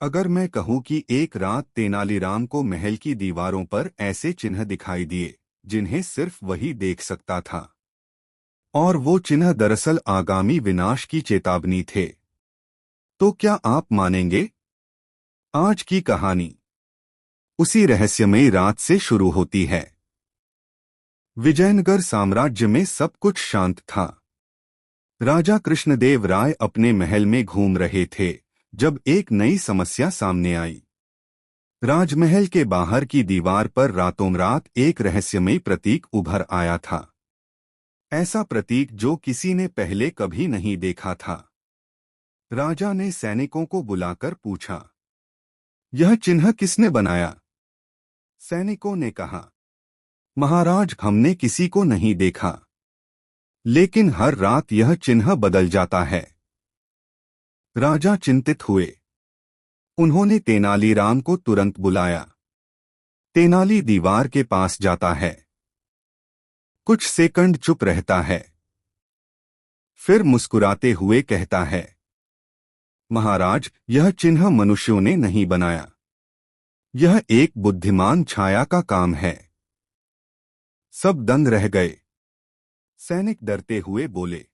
अगर मैं कहूं कि एक रात तेनालीराम को महल की दीवारों पर ऐसे चिन्ह दिखाई दिए जिन्हें सिर्फ वही देख सकता था, और वो चिन्ह दरअसल आगामी विनाश की चेतावनी थे, तो क्या आप मानेंगे? आज की कहानी उसी रहस्यमयी रात से शुरू होती है। विजयनगर साम्राज्य में सब कुछ शांत था। राजा कृष्णदेव राय अपने महल में घूम रहे थे जब एक नई समस्या सामने आई। राजमहल के बाहर की दीवार पर रातों रात एक रहस्यमयी प्रतीक उभर आया था। ऐसा प्रतीक जो किसी ने पहले कभी नहीं देखा था। राजा ने सैनिकों को बुलाकर पूछा, यह चिन्ह किसने बनाया? सैनिकों ने कहा, महाराज, हमने किसी को नहीं देखा, लेकिन हर रात यह चिन्ह बदल जाता है। राजा चिंतित हुए। उन्होंने तेनालीराम को तुरंत बुलाया। तेनाली दीवार के पास जाता है, कुछ सेकंड चुप रहता है, फिर मुस्कुराते हुए कहता है, महाराज, यह चिन्ह मनुष्यों ने नहीं बनाया, यह एक बुद्धिमान छाया का काम है। सब दंग रह गए। सैनिक डरते हुए बोले,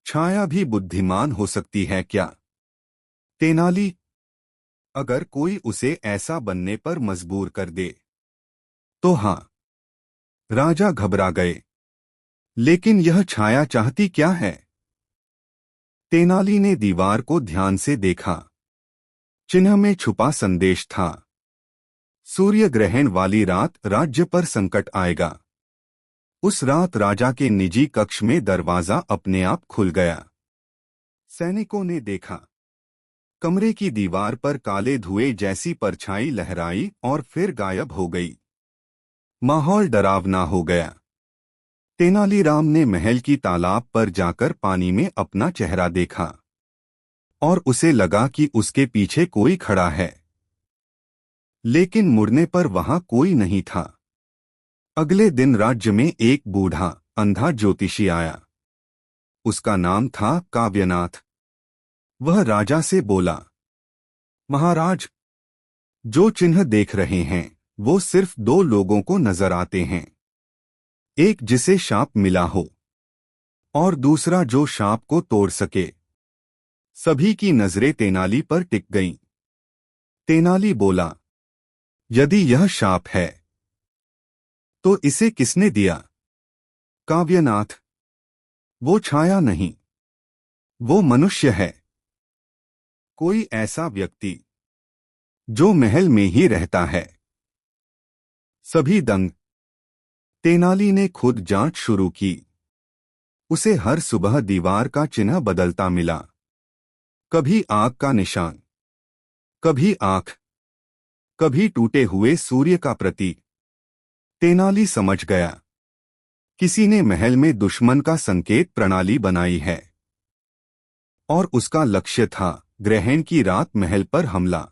छाया भी बुद्धिमान हो सकती है क्या? तेनाली, अगर कोई उसे ऐसा बनने पर मजबूर कर दे तो हाँ। राजा घबरा गए। लेकिन यह छाया चाहती क्या है? तेनाली ने दीवार को ध्यान से देखा। चिन्ह में छुपा संदेश था। सूर्य ग्रहण वाली रात राज्य पर संकट आएगा। उस रात राजा के निजी कक्ष में दरवाजा अपने आप खुल गया। सैनिकों ने देखा, कमरे की दीवार पर काले धुएं जैसी परछाई लहराई और फिर गायब हो गई। माहौल डरावना हो गया। तेनालीराम ने महल की तालाब पर जाकर पानी में अपना चेहरा देखा और उसे लगा कि उसके पीछे कोई खड़ा है, लेकिन मुड़ने पर वहां कोई नहीं था। अगले दिन राज्य में एक बूढ़ा अंधा ज्योतिषी आया। उसका नाम था काव्यनाथ। वह राजा से बोला, महाराज, जो चिन्ह देख रहे हैं वो सिर्फ दो लोगों को नजर आते हैं, एक जिसे शाप मिला हो और दूसरा जो शाप को तोड़ सके। सभी की नजरें तेनाली पर टिक गईं। तेनाली बोला, यदि यह शाप है तो इसे किसने दिया? काव्यनाथ, वो छाया नहीं, वो मनुष्य है। कोई ऐसा व्यक्ति जो महल में ही रहता है। सभी दंग। तेनाली ने खुद जांच शुरू की। उसे हर सुबह दीवार का चिन्ह बदलता मिला। कभी आग का निशान, कभी आंख, कभी टूटे हुए सूर्य का प्रतीक। तेनाली समझ गया, किसी ने महल में दुश्मन का संकेत प्रणाली बनाई है और उसका लक्ष्य था ग्रहण की रात महल पर हमला।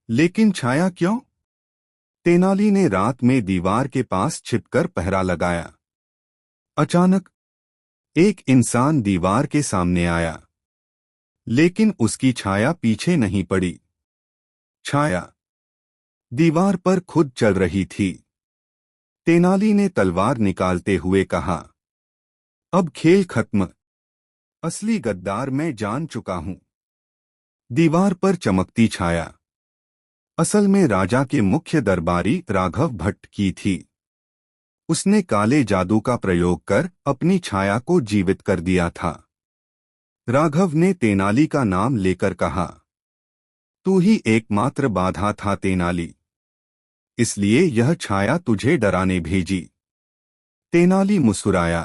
लेकिन छाया क्यों? तेनाली ने रात में दीवार के पास छिपकर पहरा लगाया। अचानक एक इंसान दीवार के सामने आया, लेकिन उसकी छाया पीछे नहीं पड़ी। छाया दीवार पर खुद चल रही थी। तेनाली ने तलवार निकालते हुए कहा, अब खेल खत्म। असली गद्दार मैं जान चुका हूं। दीवार पर चमकती छाया असल में राजा के मुख्य दरबारी राघव भट्ट की थी। उसने काले जादू का प्रयोग कर अपनी छाया को जीवित कर दिया था। राघव ने तेनाली का नाम लेकर कहा, तू ही एकमात्र बाधा था तेनाली, इसलिए यह छाया तुझे डराने भेजी। तेनाली मुस्कुराया।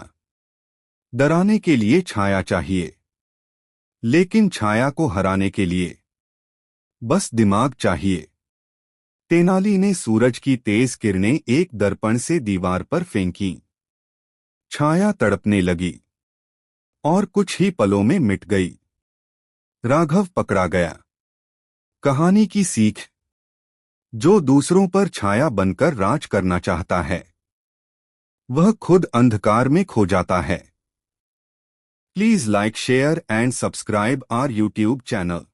डराने के लिए छाया चाहिए, लेकिन छाया को हराने के लिए बस दिमाग चाहिए। तेनाली ने सूरज की तेज किरणें एक दर्पण से दीवार पर फेंकी। छाया तड़पने लगी और कुछ ही पलों में मिट गई। राघव पकड़ा गया। कहानी की सीख, जो दूसरों पर छाया बनकर राज करना चाहता है वह खुद अंधकार में खो जाता है। Please like, share and subscribe our YouTube channel.